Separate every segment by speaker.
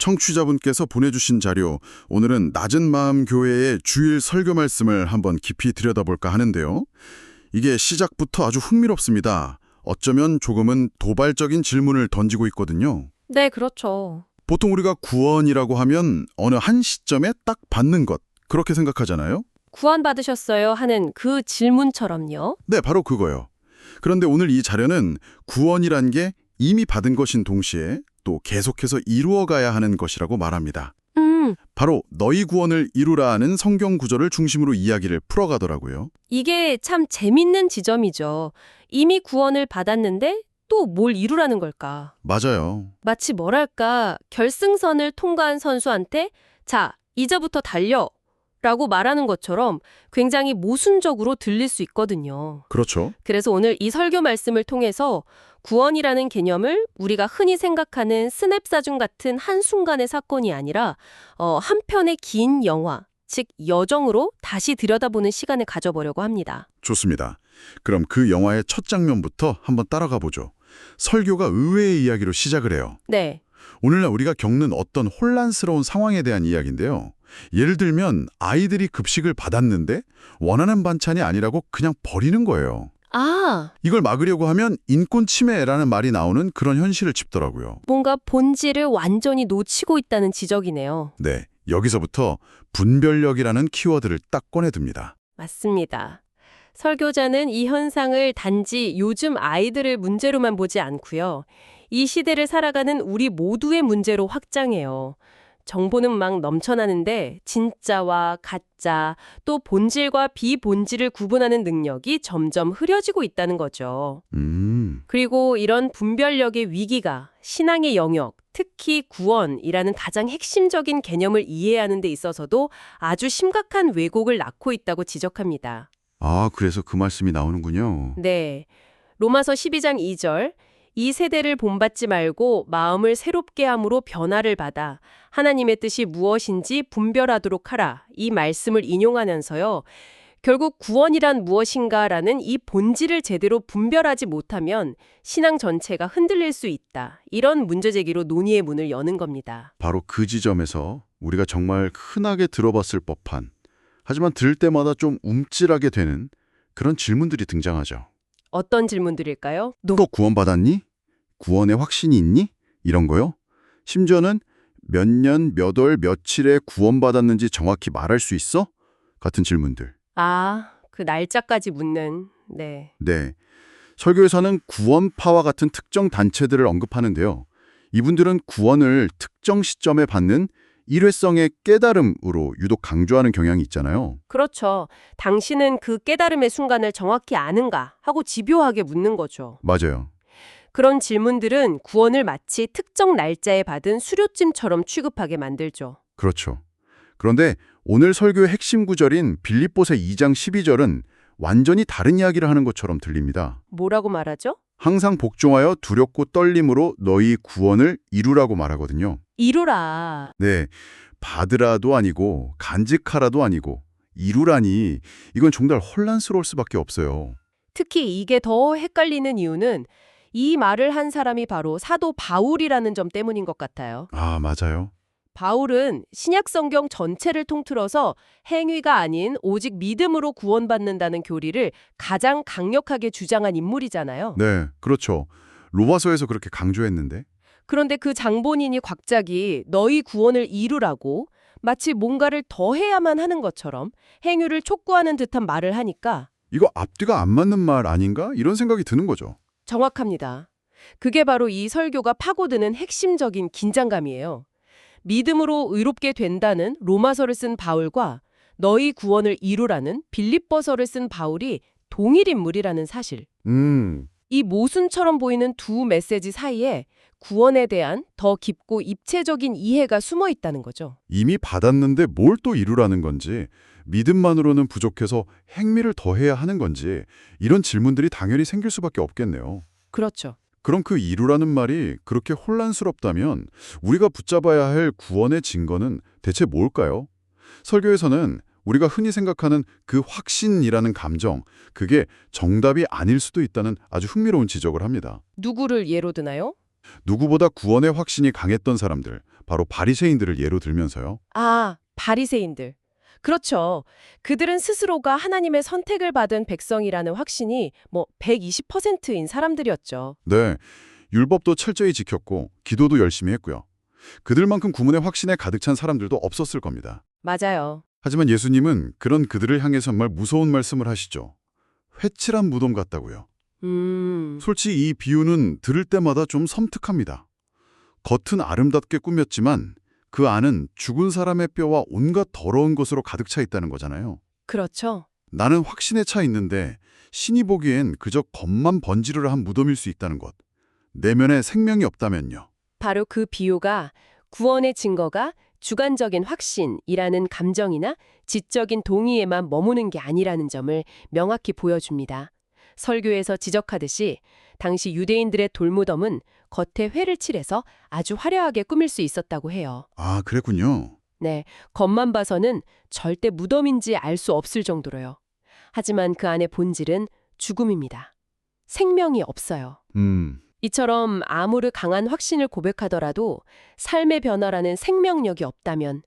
Speaker 1: 청취자분께서 보내주신 자료, 오늘은 낮은 마음 교회의 주일 설교 말씀을 한번 깊이 들여다볼까 하는데요. 이게 시작부터 아주 흥미롭습니다. 어쩌면 조금은 도발적인 질문을 던지고 있거든요.
Speaker 2: 네, 그렇죠.
Speaker 1: 보통 우리가 구원이라고 하면 어느 한 시점에 딱 받는 것, 그렇게 생각하잖아요.
Speaker 2: 구원받으셨어요 하는 그 질문처럼요.
Speaker 1: 네, 바로 그거요. 그런데 오늘 이 자료는 구원이란 게 이미 받은 것인 동시에 또 계속해서 이루어가야 하는 것이라고 말합니다. 바로 너희 구원을 이루라 하는 성경 구절을 중심으로 이야기를 풀어가더라고요.
Speaker 2: 이게 참 재밌는 지점이죠. 이미 구원을 받았는데 또 뭘 이루라는 걸까?
Speaker 1: 맞아요.
Speaker 2: 마치 뭐랄까, 결승선을 통과한 선수한테 자, 이제부터 달려! 라고 말하는 것처럼 굉장히 모순적으로 들릴 수 있거든요.
Speaker 1: 그렇죠.
Speaker 2: 그래서 오늘 이 설교 말씀을 통해서 구원이라는 개념을 우리가 흔히 생각하는 스냅사준 같은 한순간의 사건이 아니라 한 편의 긴 영화, 즉 여정으로 다시 들여다보는 시간을 가져보려고 합니다.
Speaker 1: 좋습니다. 그럼 그 영화의 첫 장면부터 한번 따라가 보죠. 설교가 의외의 이야기로 시작을 해요.
Speaker 2: 네.
Speaker 1: 오늘날 우리가 겪는 어떤 혼란스러운 상황에 대한 이야기인데요. 예를 들면 아이들이 급식을 받았는데 원하는 반찬이 아니라고 그냥 버리는 거예요.
Speaker 2: 아,
Speaker 1: 이걸 막으려고 하면 인권 침해라는 말이 나오는 그런 현실을 짚더라고요.
Speaker 2: 뭔가 본질을 완전히 놓치고 있다는 지적이네요.
Speaker 1: 네, 여기서부터 분별력이라는 키워드를 딱 꺼내듭니다.
Speaker 2: 맞습니다. 설교자는 이 현상을 단지 요즘 아이들의 문제로만 보지 않고요. 이 시대를 살아가는 우리 모두의 문제로 확장해요. 정보는 막 넘쳐나는데 진짜와 가짜, 또 본질과 비본질을 구분하는 능력이 점점 흐려지고 있다는 거죠. 그리고 이런 분별력의 위기가 신앙의 영역, 특히 구원이라는 가장 핵심적인 개념을 이해하는 데 있어서도 아주 심각한 왜곡을 낳고 있다고 지적합니다.
Speaker 1: 아, 그래서 그 말씀이 나오는군요.
Speaker 2: 네. 로마서 12장 2절 이 세대를 본받지 말고 마음을 새롭게 함으로 변화를 받아 하나님의 뜻이 무엇인지 분별하도록 하라. 이 말씀을 인용하면서요. 결국 구원이란 무엇인가라는 이 본질을 제대로 분별하지 못하면 신앙 전체가 흔들릴 수 있다. 이런 문제제기로 논의의 문을 여는 겁니다.
Speaker 1: 바로 그 지점에서 우리가 정말 흔하게 들어봤을 법한, 하지만 들을 때마다 좀 움찔하게 되는 그런 질문들이 등장하죠.
Speaker 2: 어떤 질문들일까요?
Speaker 1: 너 구원받았니? 구원에 확신이 있니? 이런 거요? 심지어는 몇 년, 몇 월, 며칠에 구원받았는지 정확히 말할 수 있어? 같은 질문들.
Speaker 2: 아, 그 날짜까지 묻는. 네.
Speaker 1: 네. 설교에서는 구원파와 같은 특정 단체들을 언급하는데요. 이분들은 구원을 특정 시점에 받는 일회성의 깨달음으로 유독 강조하는 경향이 있잖아요.
Speaker 2: 그렇죠. 당신은 그 깨달음의 순간을 정확히 아는가 하고 집요하게 묻는 거죠.
Speaker 1: 맞아요.
Speaker 2: 그런 질문들은 구원을 마치 특정 날짜에 받은 수료증처럼 취급하게 만들죠.
Speaker 1: 그렇죠. 그런데 오늘 설교의 핵심 구절인 빌립보서 2장 12절은 완전히 다른 이야기를 하는 것처럼 들립니다.
Speaker 2: 뭐라고 말하죠?
Speaker 1: 항상 복종하여 두렵고 떨림으로 너희 구원을 이루라고 말하거든요.
Speaker 2: 이루라.
Speaker 1: 네, 받으라도 아니고 간직하라도 아니고 이루라니 이건 정말 혼란스러울 수밖에 없어요.
Speaker 2: 특히 이게 더 헷갈리는 이유는 이 말을 한 사람이 바로 사도 바울이라는 점 때문인 것 같아요.
Speaker 1: 아, 맞아요.
Speaker 2: 바울은 신약 성경 전체를 통틀어서 행위가 아닌 오직 믿음으로 구원받는다는 교리를 가장 강력하게 주장한 인물이잖아요.
Speaker 1: 네, 그렇죠. 로마서에서 그렇게 강조했는데.
Speaker 2: 그런데 그 장본인이 갑자기 너희 구원을 이루라고 마치 뭔가를 더 해야만 하는 것처럼 행위를 촉구하는 듯한 말을 하니까
Speaker 1: 이거 앞뒤가 안 맞는 말 아닌가? 이런 생각이 드는 거죠.
Speaker 2: 정확합니다. 그게 바로 이 설교가 파고드는 핵심적인 긴장감이에요. 믿음으로 의롭게 된다는 로마서를 쓴 바울과 너희 구원을 이루라는 빌립보서를 쓴 바울이 동일 인물이라는 사실. 이 모순처럼 보이는 두 메시지 사이에 구원에 대한 더 깊고 입체적인 이해가 숨어 있다는 거죠.
Speaker 1: 이미 받았는데 뭘 또 이루라는 건지, 믿음만으로는 부족해서 행미를 더해야 하는 건지 이런 질문들이 당연히 생길 수밖에 없겠네요.
Speaker 2: 그렇죠.
Speaker 1: 그럼 그 이루라는 말이 그렇게 혼란스럽다면 우리가 붙잡아야 할 구원의 증거는 대체 뭘까요? 설교에서는 우리가 흔히 생각하는 그 확신이라는 감정, 그게 정답이 아닐 수도 있다는 아주 흥미로운 지적을 합니다.
Speaker 2: 누구를 예로 드나요?
Speaker 1: 누구보다 구원의 확신이 강했던 사람들, 바로 바리새인들을 예로 들면서요.
Speaker 2: 아, 바리새인들. 그렇죠. 그들은 스스로가 하나님의 선택을 받은 백성이라는 확신이 120%인 사람들이었죠.
Speaker 1: 네, 율법도 철저히 지켰고 기도도 열심히 했고요. 그들만큼 구원의 확신에 가득 찬 사람들도 없었을 겁니다.
Speaker 2: 맞아요.
Speaker 1: 하지만 예수님은 그런 그들을 향해 정말 무서운 말씀을 하시죠. 회칠한 무덤 같다고요. 솔직히 이 비유는 들을 때마다 좀 섬뜩합니다. 겉은 아름답게 꾸몄지만 그 안은 죽은 사람의 뼈와 온갖 더러운 것으로 가득 차 있다는 거잖아요.
Speaker 2: 그렇죠.
Speaker 1: 나는 확신에 차 있는데 신이 보기엔 그저 겉만 번지르르 한 무덤일 수 있다는 것. 내면에 생명이 없다면요.
Speaker 2: 바로 그 비유가 구원의 증거가 주관적인 확신이라는 감정이나 지적인 동의에만 머무는 게 아니라는 점을 명확히 보여줍니다. 설교에서 지적하듯이 당시 유대인들의 돌무덤은 겉에 회를 칠해서 아주 화려하게 꾸밀 수 있었다고 해요.
Speaker 1: 아, 그랬군요.
Speaker 2: 네, 겉만 봐서는 절대 무덤인지 알 수 없을 정도로요. 하지만 그 안의 본질은 죽음입니다. 생명이 없어요. 이처럼 아무리 강한 확신을 고백하더라도 삶의 변화라는 생명력이 없다면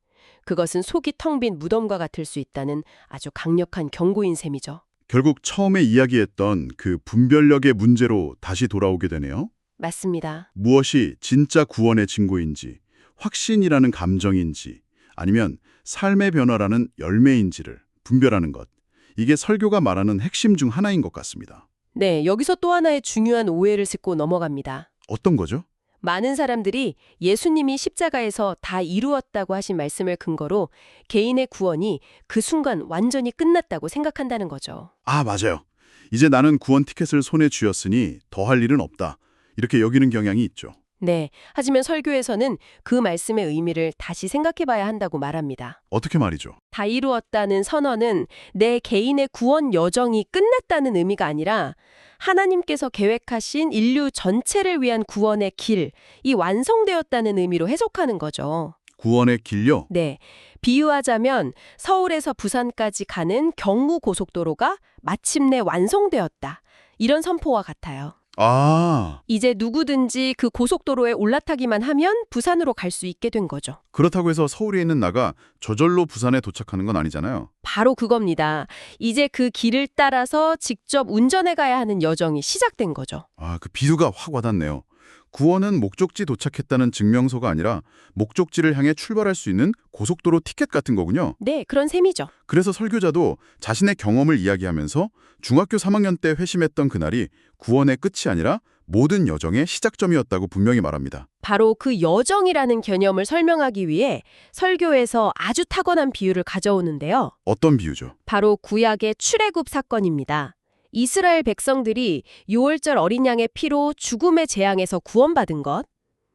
Speaker 2: 그것은 속이 텅 빈 무덤과 같을 수 있다는 아주 강력한 경고인 셈이죠.
Speaker 1: 결국 처음에 이야기했던 그 분별력의 문제로 다시 돌아오게 되네요.
Speaker 2: 맞습니다.
Speaker 1: 무엇이 진짜 구원의 증거인지, 확신이라는 감정인지, 아니면 삶의 변화라는 열매인지를 분별하는 것. 이게 설교가 말하는 핵심 중 하나인 것 같습니다.
Speaker 2: 네, 여기서 또 하나의 중요한 오해를 짚고 넘어갑니다.
Speaker 1: 어떤 거죠?
Speaker 2: 많은 사람들이 예수님이 십자가에서 다 이루었다고 하신 말씀을 근거로 개인의 구원이 그 순간 완전히 끝났다고 생각한다는 거죠.
Speaker 1: 아, 맞아요. 이제 나는 구원 티켓을 손에 쥐었으니 더 할 일은 없다. 이렇게 여기는 경향이 있죠.
Speaker 2: 네, 하지만 설교에서는 그 말씀의 의미를 다시 생각해 봐야 한다고 말합니다.
Speaker 1: 어떻게 말이죠?
Speaker 2: 다 이루었다는 선언은 내 개인의 구원 여정이 끝났다는 의미가 아니라 하나님께서 계획하신 인류 전체를 위한 구원의 길, 이 완성되었다는 의미로 해석하는 거죠.
Speaker 1: 구원의 길요?
Speaker 2: 네, 비유하자면 서울에서 부산까지 가는 경부고속도로가 마침내 완성되었다. 이런 선포와 같아요.
Speaker 1: 아,
Speaker 2: 이제 누구든지 그 고속도로에 올라타기만 하면 부산으로 갈 수 있게 된 거죠.
Speaker 1: 그렇다고 해서 서울에 있는 나가 저절로 부산에 도착하는 건 아니잖아요.
Speaker 2: 바로 그겁니다. 이제 그 길을 따라서 직접 운전해 가야 하는 여정이 시작된 거죠.
Speaker 1: 아, 그 비유가 확 와닿네요. 구원은 목적지 도착했다는 증명서가 아니라 목적지를 향해 출발할 수 있는 고속도로 티켓 같은 거군요.
Speaker 2: 네, 그런 셈이죠.
Speaker 1: 그래서 설교자도 자신의 경험을 이야기하면서 중학교 3학년 때 회심했던 그날이 구원의 끝이 아니라 모든 여정의 시작점이었다고 분명히 말합니다.
Speaker 2: 바로 그 여정이라는 개념을 설명하기 위해 설교에서 아주 타건한 비유를 가져오는데요.
Speaker 1: 어떤 비유죠?
Speaker 2: 바로 구약의 출애굽 사건입니다. 이스라엘 백성들이 유월절 어린 양의 피로 죽음의 재앙에서 구원받은 것,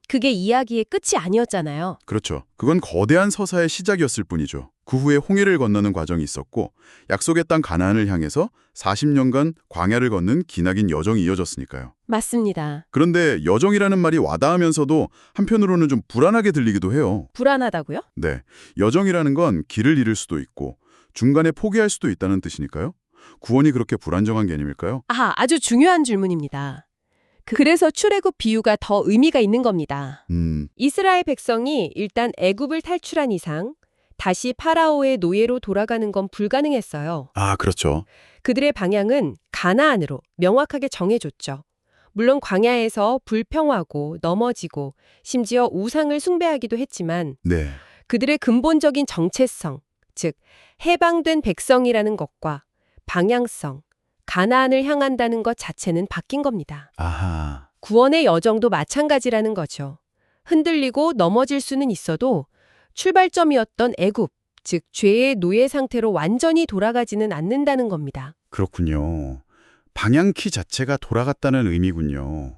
Speaker 2: 그게 이야기의 끝이 아니었잖아요.
Speaker 1: 그렇죠. 그건 거대한 서사의 시작이었을 뿐이죠. 그 후에 홍해를 건너는 과정이 있었고 약속의 땅 가나안을 향해서 40년간 광야를 걷는 기나긴 여정이 이어졌으니까요.
Speaker 2: 맞습니다.
Speaker 1: 그런데 여정이라는 말이 와닿으면서도 한편으로는 좀 불안하게 들리기도 해요.
Speaker 2: 불안하다고요?
Speaker 1: 네, 여정이라는 건 길을 잃을 수도 있고 중간에 포기할 수도 있다는 뜻이니까요. 구원이 그렇게 불안정한 개념일까요?
Speaker 2: 아주 중요한 질문입니다. 그래서 출애굽 비유가 더 의미가 있는 겁니다. 이스라엘 백성이 일단 애굽을 탈출한 이상 다시 파라오의 노예로 돌아가는 건 불가능했어요.
Speaker 1: 아, 그렇죠.
Speaker 2: 그들의 방향은 가나안으로 명확하게 정해줬죠. 물론 광야에서 불평하고 넘어지고 심지어 우상을 숭배하기도 했지만
Speaker 1: 네.
Speaker 2: 그들의 근본적인 정체성, 즉 해방된 백성이라는 것과 방향성, 가나안을 향한다는 것 자체는 바뀐 겁니다.
Speaker 1: 아하.
Speaker 2: 구원의 여정도 마찬가지라는 거죠. 흔들리고 넘어질 수는 있어도 출발점이었던 애굽, 즉 죄의 노예 상태로 완전히 돌아가지는 않는다는 겁니다.
Speaker 1: 그렇군요. 방향키 자체가 돌아갔다는 의미군요.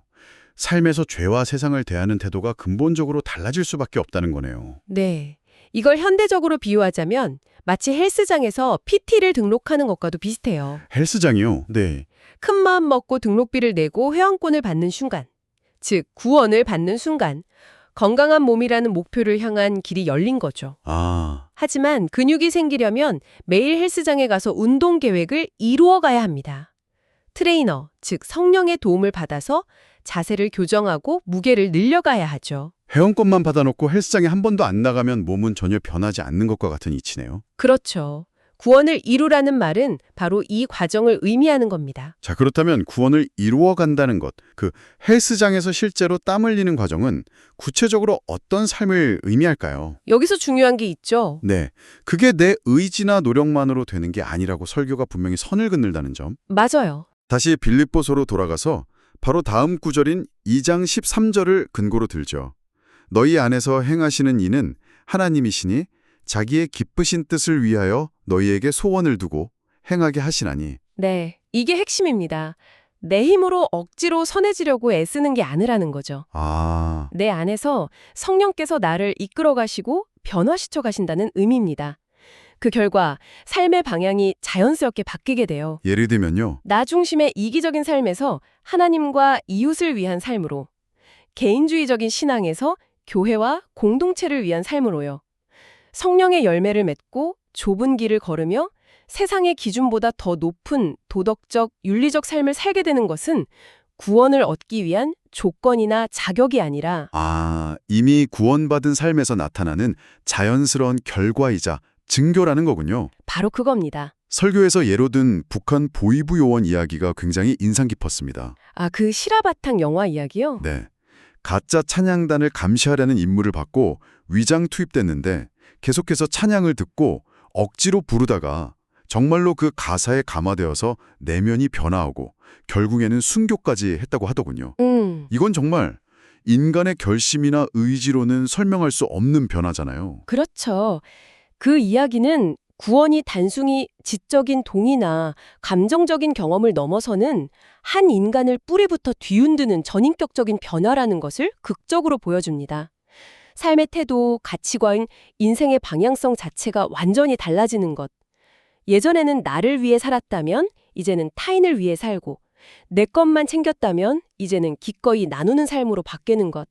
Speaker 1: 삶에서 죄와 세상을 대하는 태도가 근본적으로 달라질 수밖에 없다는 거네요.
Speaker 2: 네. 이걸 현대적으로 비유하자면 마치 헬스장에서 PT를 등록하는 것과도 비슷해요.
Speaker 1: 헬스장이요? 네.
Speaker 2: 큰 마음 먹고 등록비를 내고 회원권을 받는 순간, 즉 구원을 받는 순간 건강한 몸이라는 목표를 향한 길이 열린 거죠.
Speaker 1: 아,
Speaker 2: 하지만 근육이 생기려면 매일 헬스장에 가서 운동 계획을 이루어 가야 합니다. 트레이너, 즉 성령의 도움을 받아서 자세를 교정하고 무게를 늘려가야 하죠.
Speaker 1: 회원권만 받아놓고 헬스장에 한 번도 안 나가면 몸은 전혀 변하지 않는 것과 같은 이치네요.
Speaker 2: 그렇죠. 구원을 이루라는 말은 바로 이 과정을 의미하는 겁니다.
Speaker 1: 자, 그렇다면 구원을 이루어 간다는 것, 그 헬스장에서 실제로 땀 흘리는 과정은 구체적으로 어떤 삶을 의미할까요?
Speaker 2: 여기서 중요한 게 있죠.
Speaker 1: 네, 그게 내 의지나 노력만으로 되는 게 아니라고 설교가 분명히 선을 긋는다는 점.
Speaker 2: 맞아요.
Speaker 1: 다시 빌립보서로 돌아가서 바로 다음 구절인 2장 13절을 근거로 들죠. 너희 안에서 행하시는 이는 하나님이시니 자기의 기쁘신 뜻을 위하여 너희에게 소원을 두고 행하게 하시나니.
Speaker 2: 네, 이게 핵심입니다. 내 힘으로 억지로 선해지려고 애쓰는 게 아니라는 거죠.
Speaker 1: 아,
Speaker 2: 내 안에서 성령께서 나를 이끌어 가시고 변화시켜 가신다는 의미입니다. 그 결과 삶의 방향이 자연스럽게 바뀌게 돼요.
Speaker 1: 예를 들면요.
Speaker 2: 나 중심의 이기적인 삶에서 하나님과 이웃을 위한 삶으로, 개인주의적인 신앙에서 교회와 공동체를 위한 삶으로요. 성령의 열매를 맺고 좁은 길을 걸으며 세상의 기준보다 더 높은 도덕적, 윤리적 삶을 살게 되는 것은 구원을 얻기 위한 조건이나 자격이 아니라
Speaker 1: 이미 구원받은 삶에서 나타나는 자연스러운 결과이자 증거라는 거군요.
Speaker 2: 바로 그겁니다.
Speaker 1: 설교에서 예로 든 북한 보이부 요원 이야기가 굉장히 인상 깊었습니다.
Speaker 2: 그 실화바탕 영화 이야기요?
Speaker 1: 네. 가짜 찬양단을 감시하려는 임무를 받고 위장 투입됐는데 계속해서 찬양을 듣고 억지로 부르다가 정말로 그 가사에 감화되어서 내면이 변화하고 결국에는 순교까지 했다고 하더군요. 이건 정말 인간의 결심이나 의지로는 설명할 수 없는 변화잖아요.
Speaker 2: 그렇죠. 그 이야기는 구원이 단순히 지적인 동의나 감정적인 경험을 넘어서는 한 인간을 뿌리부터 뒤흔드는 전인격적인 변화라는 것을 극적으로 보여줍니다. 삶의 태도, 가치관, 인생의 방향성 자체가 완전히 달라지는 것. 예전에는 나를 위해 살았다면 이제는 타인을 위해 살고, 내 것만 챙겼다면 이제는 기꺼이 나누는 삶으로 바뀌는 것.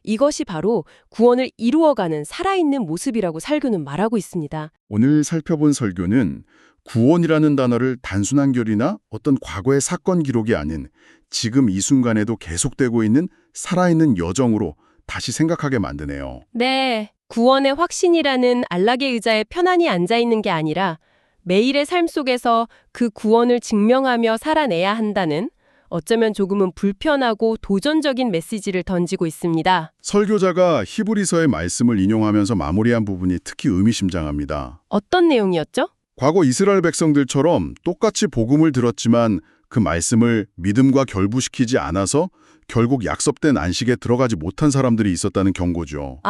Speaker 2: 이것이 바로 구원을 이루어가는 살아있는 모습이라고 설교는 말하고 있습니다.
Speaker 1: 오늘 살펴본 설교는 구원이라는 단어를 단순한 결이나 어떤 과거의 사건 기록이 아닌 지금 이 순간에도 계속되고 있는 살아있는 여정으로 다시 생각하게 만드네요.
Speaker 2: 네, 구원의 확신이라는 안락의 의자에 편안히 앉아있는 게 아니라 매일의 삶 속에서 그 구원을 증명하며 살아내야 한다는 어쩌면 조금은 불편하고 도전적인 메시지를 던지고 있습니다.
Speaker 1: 설교자가 히브리서의 말씀을 인용하면서 마무리한 부분이 특히 의미심장합니다.
Speaker 2: 어떤 내용이었죠?
Speaker 1: 과거 이스라엘 백성들처럼 똑같이 복음을 들었지만 그 말씀을 믿음과 결부시키지 않아서 결국 약속된 안식에 들어가지 못한 사람들이 있었다는 경고죠.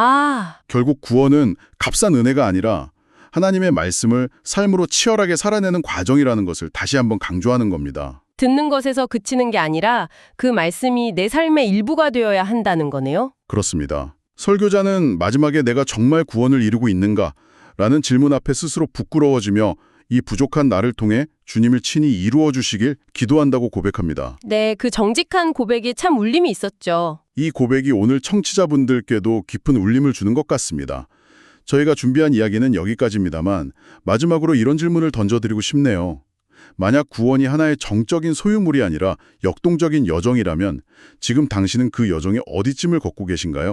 Speaker 1: 결국 구원은 값싼 은혜가 아니라 하나님의 말씀을 삶으로 치열하게 살아내는 과정이라는 것을 다시 한번 강조하는 겁니다.
Speaker 2: 듣는 것에서 그치는 게 아니라 그 말씀이 내 삶의 일부가 되어야 한다는 거네요.
Speaker 1: 그렇습니다. 설교자는 마지막에 내가 정말 구원을 이루고 있는가? 라는 질문 앞에 스스로 부끄러워지며 이 부족한 나를 통해 주님을 친히 이루어 주시길 기도한다고 고백합니다.
Speaker 2: 네, 그 정직한 고백이 참 울림이 있었죠.
Speaker 1: 이 고백이 오늘 청취자분들께도 깊은 울림을 주는 것 같습니다. 저희가 준비한 이야기는 여기까지입니다만 마지막으로 이런 질문을 던져드리고 싶네요. 만약 구원이 하나의 정적인 소유물이 아니라 역동적인 여정이라면 지금 당신은 그 여정의 어디쯤을 걷고 계신가요?